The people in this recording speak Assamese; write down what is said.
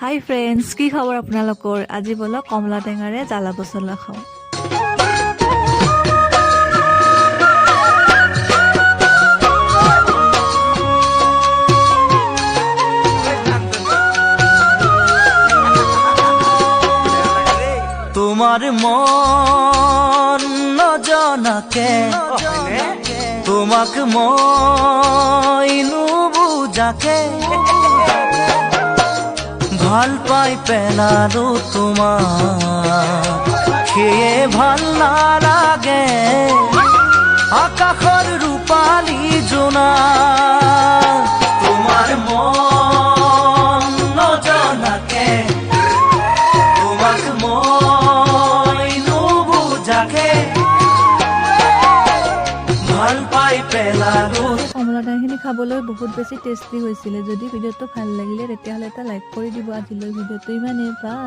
হাই ফ্ৰেণ্ডছ, কি খবৰ আপোনালোকৰ? আজি বলক কমলা টেঙাৰে জ্বালা পচলা খাওঁ। তোমার মন নজনাকে তোমাক মই নুবুজাকে ভাল পাই পেলালো তোমাক সেয়ে ভাল নালাগে আকাশৰ ৰূপালী জোনা তোমাৰ মন নজনাকে তোমাক মই নুবুজাকে ভাল পাই পেলালো। কমলা টেঙাখিনি খাবলৈ বহুত বেছি টেষ্টি হৈছিলে। যদি ভিডিঅ'টো ভাল লাগিলে তেতিয়াহ'লে এটা লাইক কৰি দিব। আজিলৈ ভিডিঅ'টো ইমানেই। বাই।